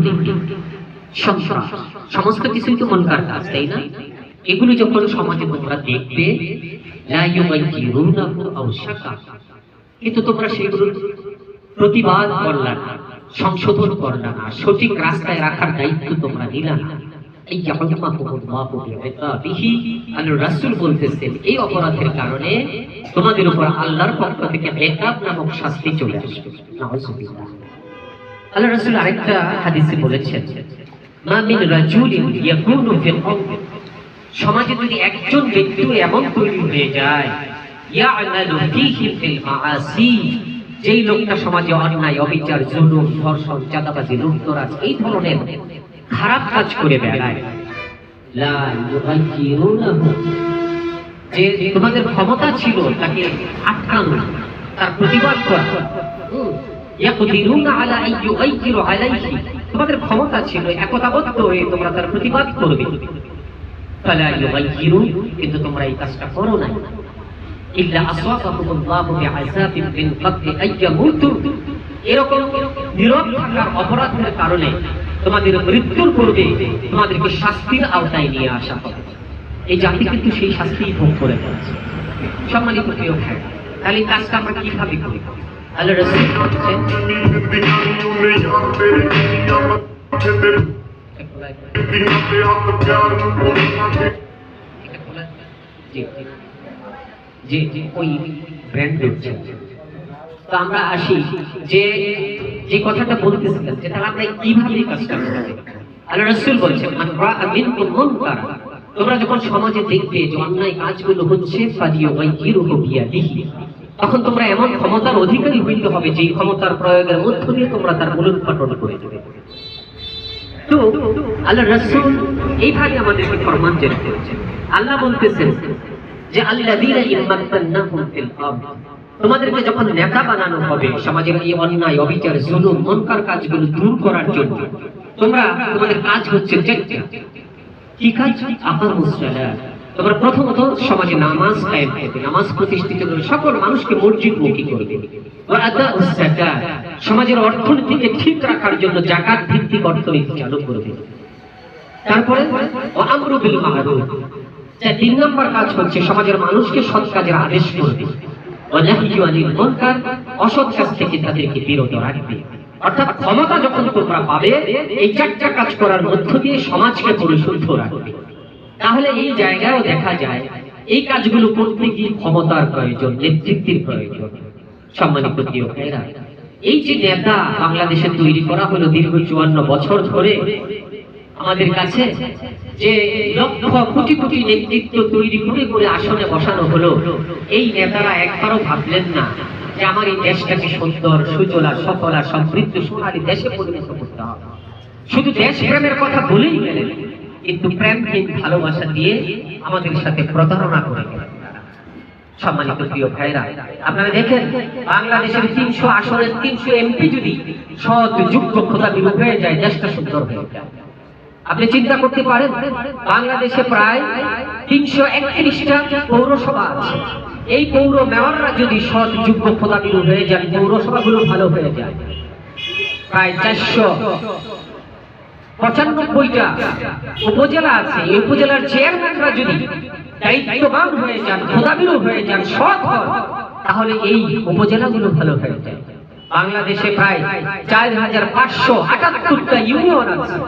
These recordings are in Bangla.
দুর্নীতি, সন্ত্রাস, সমস্ত কিছুই তো মুনকার কাজ, তাই না? এগুলো যখন সমাজে তোমরা দেখবে, লা ইউগাইয়িরুনাহু আও শাকা, কিন্তু তোমরা সেগুলোর প্রতিবাদ করলা না, সংশোধন করলা না, সঠিক রাস্তায় রাখার দায়িত্ব তোমরা নিলা না। আল্লাহর রাসূল বলতেছেন এই অপরাধের কারণে তোমাদের উপর আল্লাহর পক্ষ থেকে ইকাব নামক শাস্তি চলে আসবে। নাউযুবিল্লাহ। আল্লাহর রাসূল আরেকটা হাদিসে বলেছেন, মা মিন রাজুলিন ইয়াকুনু ফি কওমি, সমাজে যদি একজন ব্যক্তি এমন তৈরি হয়ে যায়, ইয়া'মালু ফীহি ফিল মাআসি, যেই লোকটা সমাজে অন্যায়, অবিচার, জুলুম, ধর্ষণ, চাঁদাবাজি, লুটতরাজ এই ধরনের খারাপ কাজ করে বেড়ায়, লা ইউগাইয়িরুনাহু, যে তোমাদের ক্ষমতা ছিল তাকে আটকানো, তার প্রতিবাদ করা, ইয়াকদিরুনা আলা আন ইউগাইয়িরু আলাইহি, তোমাদের ক্ষমতা ছিল একতাবদ্ধ হয়ে তোমরা তার প্রতিবাদ করবে, ফালা ইউগাইয়িরু, কিন্তু তোমরা এই কাজটা করো না, ইল্লা আসাবাহুমুল্লাহু বিআযাবিন মিন ক্বাবলি আন ইয়ামুতু, এরকম নীরব থাকার অপরাধের কারণে তোমাদের মৃত্যুর পূর্বে তোমাদেরকে শাস্তির আওতায় নিয়ে আসা হবে। এই জাতি কিন্তু সেই শাস্তি ভোগ করে যাচ্ছে। সম্মানিত প্রিয় ভাই, তাহলে এই কাজটা আমরা কিভাবে করি? আল্লাহর রাসূল বলেছেন, জি জি ওই ব্র্যান্ড হচ্ছে। তো আমরা আসি যে যে কথাটা বলতেছিলাম, যে তাহলে আমরা কিভাবে এই কাজটা করব? আল্লাহর রাসূল বলেছেন, মান রাআ মিনকুম মুনকার, তোমরা যখন সমাজে দেখবে যে অন্যায় কাজগুলো হচ্ছে, ফালিয়ুগাইয়িরহু বিয়াদিহি, তখন তোমরা এমন ক্ষমতার অধিকারী হইতে হবে যে ক্ষমতার প্রয়োগের মধ্য দিয়ে তোমরা তার মূলোৎপাটন করে দেবে। তো আল্লাহর রাসূল এইভাবে আমাদেরকে ফরমান জারি করেছেন। আল্লাহ বলতেছেন যে আল্লাযীনা ইম্মাক্কান্নাহুম ফিল আরদ, তোমাদেরকে যখন নেতা বানানো হবে সমাজের এই অন্যায়, অবিচার, জুলুম, মুনকার কাজগুলো দূর করার জন্য, তোমরা তোমাদের কাজ হচ্ছে কি কাজ? আকামুস সালাত, তোমরা প্রথমত সমাজে নামাজ কায়েম করবে, নামাজ প্রতিষ্ঠিত করে সকল মানুষকে মসজিদমুখী করবে। ওয়া আদাউস যাকাত, সমাজের অর্থনীতিকে ঠিক রাখার জন্য যাকাত ভিত্তিক অর্থনীতি চালু করবে। তারপরে ওয়া আমরু বিল মা'রুফ, তিন নম্বর কাজ হচ্ছে সমাজের মানুষকে সৎ কাজের আদেশ করবে। ওয়া নাহয়ু আনিল মুনকার, অসৎ কাজ থেকে তাদেরকে বিরত রাখবে। অর্থাৎ ক্ষমতা যখন তোমরা পাবে, এই চারটা কাজ করার মধ্য দিয়ে সমাজকে পরিশুদ্ধ রাখবে। তাহলে এই জায়গায়ও দেখা যায় এই কাজগুলো করতে গিয়ে ক্ষমতার প্রয়োজন, নেতৃত্বের প্রয়োজন। সম্মানিত প্রিয় ভাইরা, এই যে নেতা বাংলাদেশে তৈরি করা হলো দীর্ঘ 54 বছর ধরে, আমাদের কাছে যে লক্ষ কোটি কোটি নেতৃত্ব তৈরি করে করে আসনে বসানো হলো, এই নেতারা একবারও ভাবলেন না যে আমার এই দেশটাকে সুন্দর, সুজলা, সফলা, সমৃদ্ধ, সোনালী দেশে পরিণত করতে হবে। শুধু দেশ প্রেমের কথা বলেই গেলেন, কিন্তু প্রেমহীন ভালোবাসা দিয়ে আমাদের সাথে প্রতারণা করে গেলেন। সম্মানিত প্রিয় ভাইরা, আপনারা দেখেন বাংলাদেশের 300 আসনের 300 এমপি যদি সৎ, যোগ্য, খোদাবীর হয়ে যায়, দেশটা সুন্দর হয়ে যায়। আপনি চিন্তা করতে পারেন, বাংলাদেশে প্রায় 331টা পৌরসভা আছে। এই পৌর মেয়ররা যদি সৎ, যোগ্য, খোদাবীর হয়ে যান, পৌরসভাগুলো ভালো হয়ে যায়। প্রায় 495টা উপজেলা আছে, এই উপজেলার চেয়ারম্যানরা যদি দায়িত্ববান হয়ে যান, খোদাবীর হয়ে যান, সৎ হন, তাহলে এই উপজেলাগুলো ভালো হয়ে যায়। বাংলাদেশে প্রায় 4578টা ইউনিয়ন আছে।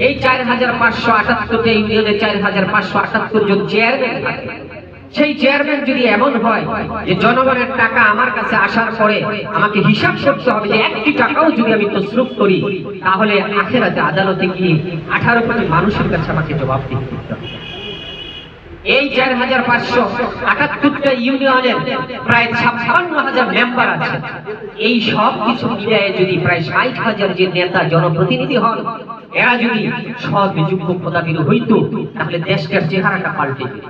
এই 4578টা ইউনিয়নে 4578 জন চেয়ারম্যান থাকে। সেই চেয়ারম্যান যদি এমন হয় যে জনগণের টাকা আমার কাছে আসার পরে আমাকে হিসাব করতে হবে যে 1টি টাকাও যদি আমি তসরুফ করি, তাহলে আখিরাতে আদালতে গিয়ে 18 কোটি মানুষের কাছে আমাকে জবাবদিহি করতে হবে। এই 4578টা ইউনিয়নের প্রায় 56,000 মেম্বার আছে। এই সব কিছু মিলিয়ে যদি প্রায় 60,000 যে নেতা, জনপ্রতিনিধি হন, এরা যদি সৎ, যোগ্য, খোদাবীর হইতো, তাহলে দেশটার চেহারাটা পাল্টে যেত।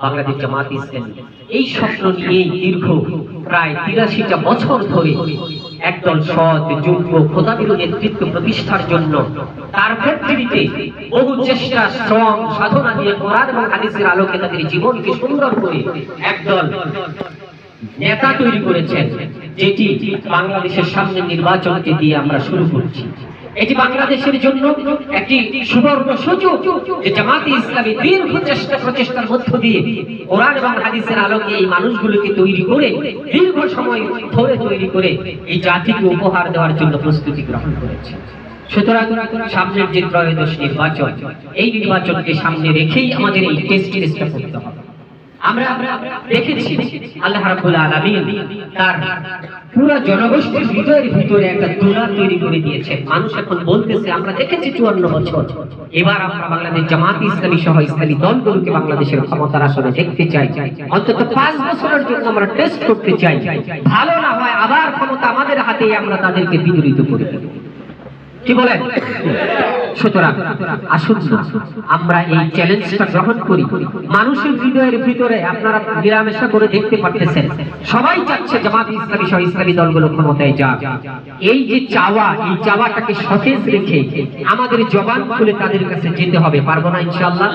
বাংলাদেশ জামাত ইসলামী এই স্বপ্ন নিয়েই দীর্ঘ প্রায় 83টা বছর ধরে একদল সৎ, যোগ্য, খোদাবীর নেতৃত্ব প্রতিষ্ঠার জন্য তার ক্ষেত্রে বহু চেষ্টা, শ্রম, সাধনা দিয়ে কোরআন এবং হাদিসের আলোকে তাদের জীবনকে সুন্দর করে একদল নেতা তৈরি করেছেন, যেটি বাংলাদেশের সামনে নির্বাচনকে দিয়ে আমরা শুরু করছি। এটি বাংলাদেশের জন্য একটি সুবর্ণ সুযোগ যে জামাতে ইসলামী দীর্ঘ প্রচেষ্টার মধ্য দিয়ে কোরআন এবং হাদিসের আলোকে এই মানুষগুলোকে তৈরি করে দীর্ঘ সময় ধরে তৈরি করে এই জাতিকে উপহার দেওয়ার জন্য প্রস্তুতি গ্রহণ করেছে। সুতরাং সামনের যে ত্রয়োদশ নির্বাচন, এই নির্বাচনকে সামনে রেখেই আমাদের এই টেস্টটা করতে হবে। আমরা দেখেছি আল্লাহ রাব্বুল আলামিন তার পুরো জনগোষ্ঠীর হৃদয়ের ভিতরে একটা দোলা তৈরি করে দিয়েছে। মানুষ এখন বলতেছে, আমরা দেখেছি 54 বছর, এবার আমরা বাংলাদেশ জামাতে ইসলামী সহ ইসলামী দলগুলোকে বাংলাদেশের ক্ষমতার আসনে দেখতে চাই। অন্তত 5 বছরের জন্য আমরা টেস্ট করতে চাই। ভালো না হয় আবার ক্ষমতা আমাদের হাতেই আমরা তাদেরকে বিদরিত করে দেব। কি বলেন? সুতরাং আসুন আমরা এই চ্যালেঞ্জটা গ্রহণ করি। মানুষের হৃদয়ের ভিতরে আপনারা নিরামেশা করে দেখতে পারতেছেন, সবাই চাচ্ছে জামাত ইসলামী সহ ইসলামী দলগুলো ক্ষমতায় যাক। এই যে চাওয়া, এই চাওয়াটাকে সতেজ রেখে আমাদের জবান খুলে তাদের কাছে যেতে হবে। পারবো না ইনশাআল্লাহ?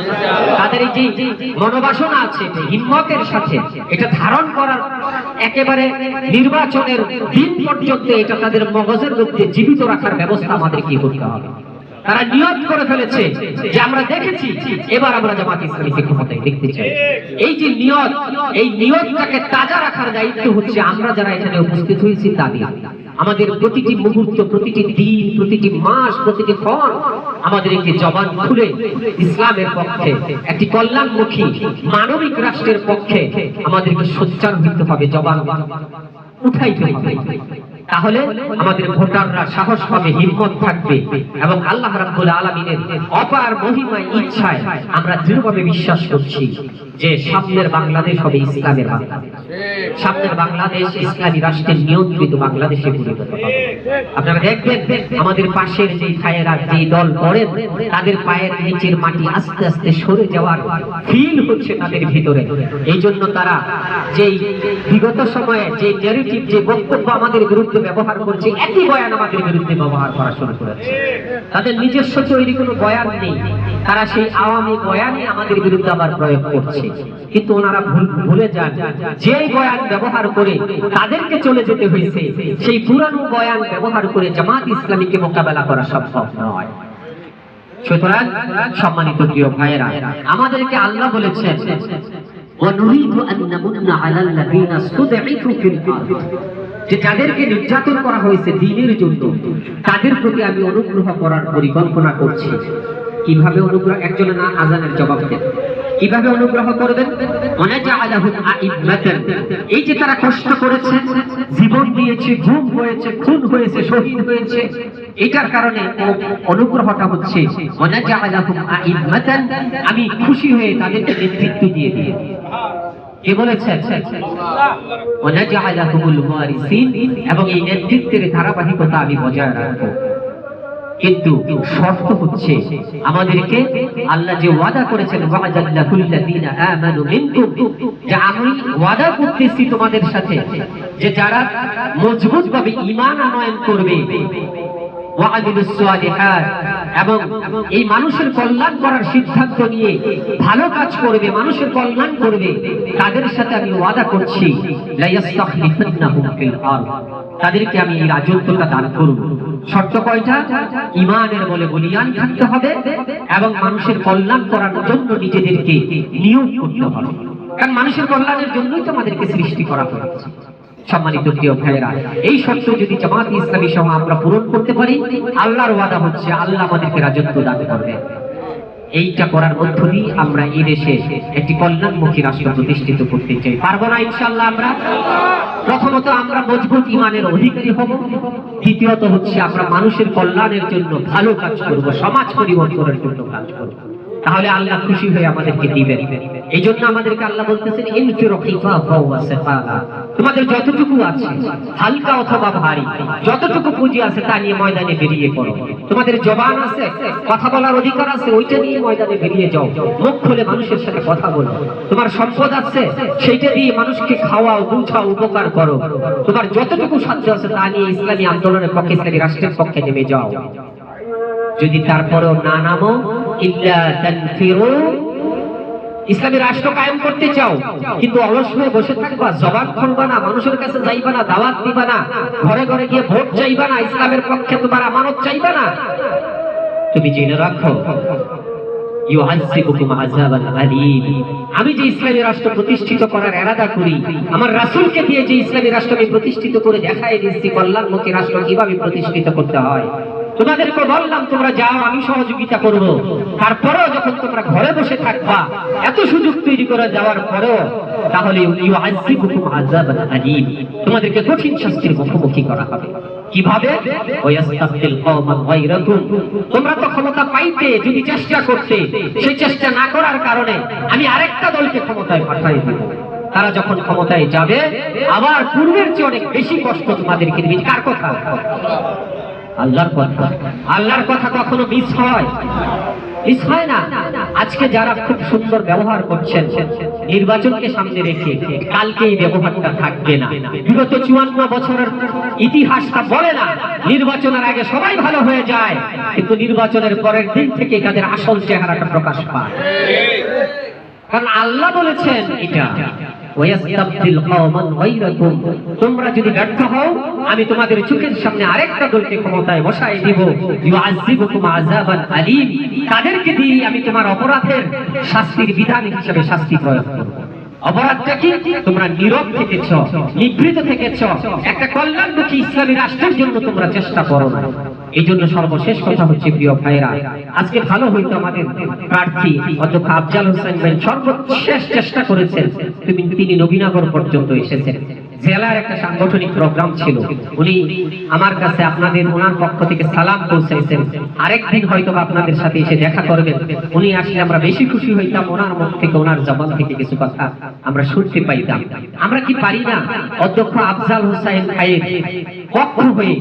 তাদের এই যে মনোবাসনা আছে, হিম্মতের সাথে এটা ধারণ করার, একেবারে নির্বাচনের দিন পর্যন্ত এটা তাদের মগজের মধ্যে জীবিত রাখার ব্যবস্থা আমাদের কি করতে হবে। তারা নিয়ত করে ফেলেছে যে আমরা দেখেছি, এবার আমরা জামাত ইসলামীকে ক্ষমতায় দেখতে চাই। এই যে নিয়ত, এই নিয়তটাকে তাজা রাখার দায়িত্ব হচ্ছে আমরা যারা এখানে উপস্থিত হয়েছি তাদের। আমাদের প্রতিটি মুহূর্ত, প্রতিটি দিন, প্রতিটি মাস, প্রতিটি ক্ষণ আমাদেরকে জবান খুলে ইসলামের পক্ষে, একটি কল্যাণমুখী মানবিক রাষ্ট্রের পক্ষে আমাদেরকে সোচ্চার হতে হবে, জবান উঠাইতে হবে। তাহলে আমাদের ভোটাররা সাহস পাবে, হিম্মত থাকবে এবং আল্লাহ রাব্বুল আলামিনের অপার মহিমায়, ইচ্ছায় আমরা দৃঢ়ভাবে বিশ্বাস করছি যে সামনের বাংলাদেশ হবে ইসলামের বাংলাদেশ। সামনের বাংলাদেশ ইসলামী রাষ্ট্রের নিয়ন্ত্রিত বাংলাদেশে পরিণত হবে। আপনারা দেখবেন আমাদের পাশের যে ভাইয়েরা যে দল করেন, তাদের পায়ের নিচের মাটি আস্তে আস্তে সরে যাওয়ার ফিল হচ্ছে তাদের ভিতরে। এই জন্য তারা যেই বিগত সময়ে যে ন্যারেটিভ, যে বক্তব্য আমাদের বিরুদ্ধে ব্যবহার করছে, একই বয়ান আমাদের বিরুদ্ধে ব্যবহার করা শুরু করেছে। তাদের নিজস্ব তৈরি কোনো বয়ান নেই, তারা সেই আওয়ামী বয়ানই আমাদের বিরুদ্ধে আবার প্রয়োগ করছে। কিন্তু ওনারা ভুলে যান যে বয়ান ব্যবহার করে তাদেরকে চলে যেতে হয়েছে, সেই পুরানো বয়ান ব্যবহার করে জামাত ইসলামীকে মোকাবেলা করা সম্ভব নয়। সুতরাং সম্মানিত প্রিয় ভাইয়েরা, আমাদেরকে আল্লাহ বলেছেন ওয়ানুরিদু আন নামুন্না আলাল লাযিনা ইসতুদঈফু ফিল আরদ, যে যাদেরকে নির্যাতন করা হয়েছে দ্বীনের জন্য, তাদের প্রতি আমি অনুগ্রহ করার পরিকল্পনা করছি। কিভাবে অনুগ্রহ? একজনের না আযানের জবাব দেন। কিভাবে অনুগ্রহ করবেন? ওয়ানাজআলাহুম আইম্মাতান, এই যে তারা কষ্ট করেছে, জীবন দিয়েছে, গুম হয়েছে, খুন হয়েছে, শহীদ হয়েছে, এটার কারণে অনুগ্রহটা হচ্ছে ওয়ানাজআলাহুম আইম্মাতান, আমি খুশি হয়ে তাদেরকে নেতৃত্ব দিয়ে দিই। কে বলেছেন? ওয়ানাজআলাহুমুল ওয়ারিসিন, এবং এই নেতৃত্বের ধারাবাহিকতা আমি বজায় রাখবো। কিন্তু শর্ত হচ্ছে আমাদেরকে আল্লাহ যে ওয়াদা করেছেন, ওয়া'দাল্লাহুল্লাযীনা আমানু মিনকুম, যে আমি ওয়াদা করতেছি তোমাদের সাথে যে যারা মজবুতভাবে ঈমান আনয়ন করবে, ওয়া'আমিলুস সালিহাত, এবং এই মানুষের কল্যাণ করার সিদ্ধান্ত নিয়ে ভালো কাজ করবে, মানুষের কল্যাণ করবে, তাদের সাথে আমি ওয়াদা করছি লা ইস্তাখলিফান্নাহুম ফিল আরদ, তাদেরকে আমি এই রাজত্বটা দান করব। শর্ত কয়টা? ঈমানের বলে বলিয়ান থাকতে হবে এবং মানুষের কল্যাণ করার জন্য নিজেদেরকে নিয়োগ করতে হবে। কারণ মানুষের কল্যাণের জন্যই তো আমাদেরকে সৃষ্টি করা হয়েছে। সম্মানিত প্রিয় ভাইয়েরা, এই শর্ত যদি জামাত ইসলামী সহ আমরা পূরণ করতে পারি, আল্লাহর ওয়াদা হচ্ছে আল্লাহ আমাদেরকে রাজত্ব দান করবে। এইটা করার মধ্য দিয়ে আমরা এই দেশে একটি কল্যাণমুখী রাষ্ট্র প্রতিষ্ঠিত করতে চাই। পারবো না ইনশাআল্লাহ? আমরা প্রথমত আমরা মজবুত ঈমানের অধিকারী হব, দ্বিতীয়ত হচ্ছে আমরা মানুষের কল্যাণের জন্য ভালো কাজ করব, সমাজ পরিবর্তনের জন্য কাজ করব, তাহলে আল্লাহ খুশি হয়ে আমাদেরকে দিবেন। এই জন্য আমাদেরকে আল্লাহ বলতেছেন ইনফিরু খিফাফা ওয়া সিফালা, তোমাদের যতটুকু আছে হালকা অথবা ভারী, যতটুকু পুঁজি আছে তা নিয়ে ময়দানে বেরিয়ে পড়ো। তোমাদের জবান আছে, কথা বলার অধিকার আছে, ওইটা নিয়ে ময়দানে বেরিয়ে যাও, মুখ খুলে মানুষের সাথে কথা বলো। তোমার সম্পদ আছে, সেইটা দিয়ে মানুষকে খাওয়াও, বুঝাও, উপকার করো। তোমার যতটুকু সাধ্য আছে তা নিয়ে ইসলামী আন্দোলনের পক্ষে, ইসলামী রাষ্ট্রের পক্ষে নেমে যাও। যদি তারপরেও না নামো, ইল্লা তানফিরু ইসলামী রাষ্ট্র কায়েম করতে চাও, কিন্তু অলস হয়ে বসে থাকবা, জবান খুলবা না, মানুষের কাছে যাইবা না, দাওয়াত দিবা না, ঘরে ঘরে গিয়ে ভোট চাইবা না, ইসলামের পক্ষে তোমার আমানত চাইবা না, তুমি জেনে রাখো ইউআযিবুকুম আযাবান আলীম। আমি যে ইসলামী রাষ্ট্র প্রতিষ্ঠিত করার ইরাদা করি, আমার রাসূলকে দিয়ে যে ইসলামী রাষ্ট্র আমি প্রতিষ্ঠিত করে দেখাই দিচ্ছি কল্যাণমুখী রাষ্ট্র কিভাবে প্রতিষ্ঠিত করতে হয়। তোমাদেরকে বললাম তোমরা যাও, আমি সহযোগিতা করব। তারপরেও যখন তোমরা ঘরে বসে থাকবা, এত সুযোগ তৈরি করে যাওয়ার পরেও, তাহলে ইউআযিবুকুম আযাবান আলীম, তোমাদেরকে কঠিন শাস্তির মুখোমুখি করা হবে। কিভাবে? ওয়ায়াস্তাবদিল কওমান গায়রাকুম, তোমরা তো ক্ষমতা পাইতে যদি চেষ্টা করতে, সেই চেষ্টা না করার কারণে আমি আরেকটা দলকে ক্ষমতায় পাঠাই দেব। তারা যখন ক্ষমতায় যাবে, আবার পূর্বের চেয়ে অনেক বেশি কষ্ট তোমাদেরকে দিবে। কার কথা? আল্লাহর কথা। আল্লাহর কথা কখনো মিস হয়? মিস হয় না। আজকে যারা খুব সুন্দর ব্যবহার করছেন, নির্বাচনকে সামনে রেখে কালকে এই ব্যবহারটা থাকবে না। বিগত 54 বছরের ইতিহাসটা বলে না নির্বাচনের আগে সবাই ভালো হয়ে যায়, কিন্তু নির্বাচনের পরের দিন থেকে তাদের আসল চেহারাটা প্রকাশ পায়। কারণ আল্লাহ বলেছেন এটা ওয়ায়াস্তাবদিল কওমান গায়রাকুম, তোমরা যদি ব্যর্থ হও আমি তোমাদের চোখের সামনে আরেকটা দলকে ক্ষমতায় বসায় দিব। ইউআযিবুকুম আযাবান আলীম, তাদেরকে দিয়ে আমি তোমার অপরাধের শাস্তির বিধান হিসেবে শাস্তি প্রয়োগ করব। অপরাধটা কি? তোমরা নীরব থেকেছ, নিবৃত থেকেছ, একটা কল্যাণমুখী ইসলামী রাষ্ট্রের জন্য তোমরা চেষ্টা করো না। এই জন্য সর্বশেষ কথা হচ্ছে, প্রিয় ভাইরা, আজকে ভালো হইতো আমাদের প্রার্থী অধ্যক্ষ আফজাল হোসেন ভাই সর্বশেষ চেষ্টা করেছেন, তিনি নবীনগর পর্যন্ত এসেছেন। জেলার একটা সাংগঠনিক প্রোগ্রাম ছিল, উনি আমার কাছে আপনাদের ওনার পক্ষ থেকে সালাম পৌঁছাইছেন, আরেকদিন হয়তো আপনাদের সাথে এসে দেখা করবেন। উনি আসলে আমরা বেশি খুশি হইতাম, ওনার মুখ থেকে, ওনার জবান থেকে কিছু কথা আমরা শুনতে পাইতাম। আমরা কি পারি না অধ্যক্ষ আফজাল হোসেন ভাইয়ের পক্ষ হয়ে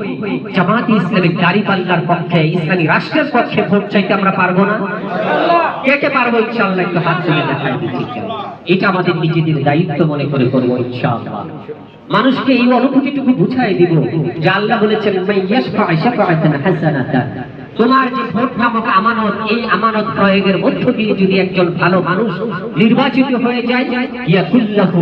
জামায়াতে ইসলামী দাঁড়িপাল্লার পক্ষে, ইসলামী রাষ্ট্রের পক্ষে ভোট চাইতে আমরা পারবো না? কে কে পারবো? ইনশাআল্লাহ একটু হাত তুলে দেখাই দিচ্ছি। এটা আমাদের নিজেদের দায়িত্ব মনে করে করবো ইনশাআল্লাহ। মানুষকে এই অনুভূতিটুকু বুঝাই দিব যে আল্লাহ বলেছেন মাইয়াশফা শাফাআতান হাসানাতান, তোমার যে ভোট নামক আমানত, এই আমানত প্রয়োগের মধ্য দিয়ে যদি একজন ভালো মানুষ নির্বাচিত হয়ে যায়, ইয়াকুল্লাহু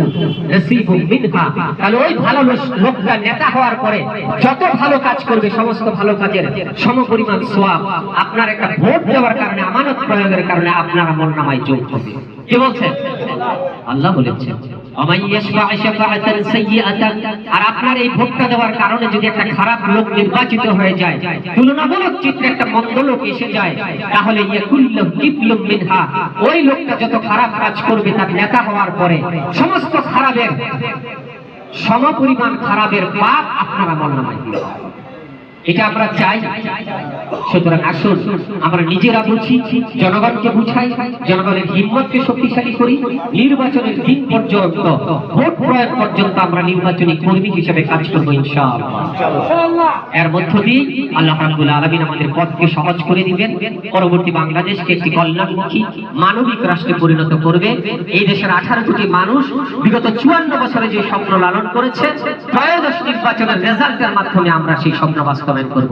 নাসিবুম মিনহা, তাহলে ওই ভালো লোকটা নেতা হওয়ার পরে যত ভালো কাজ করবে সমস্ত ভালো কাজের সমপরিমাণ সওয়াব আপনার একটা ভোট দেওয়ার কারণে, আমানত প্রয়োগের কারণে আপনার আমলনামায় যোগ হবে। কি বলছেন? আল্লাহ বলেছেন আর আপনার এই ভোটটা দেওয়ার কারণে যদি একটা খারাপ লোক নির্বাচিত হয়ে যায়, তুলনামূলক চিত্রে একটা মন্দ লোক এসে যায়, তাহলে ওই লোকটা যত খারাপ কাজ করবে তার নেতা হওয়ার পরে সমস্ত খারাপের সমপরিমাণ খারাপের পাপ আপনার আমলনামায় দিবে। এটা আমরা চাই। সুতরাং আসুন আমরা নিজেরা বুঝি, জনগণকে বুঝাই, জনগণের হিম্মতকে শক্তিশালী করি। নির্বাচনের দিন পর্যন্ত, ভোট প্রয়োগ পর্যন্ত আমরা নির্বাচনী কর্মী হিসেবে কাজ করবো ইনশাআল্লাহ। এর মধ্য দিয়ে আল্লাহ রাব্বুল আলামিন আমাদের পথকে সহজ করে দিবেন, পরবর্তী বাংলাদেশকে একটি কল্যাণমুখী মানবিক রাষ্ট্রে পরিণত করবে। এই দেশের 18 কোটি মানুষ বিগত 54 বছরে যে স্বপ্ন লালন করেছে, ত্রয়োদশ নির্বাচনের রেজাল্টের মাধ্যমে আমরা সেই স্বপ্ন বাস্তবায়ন করব।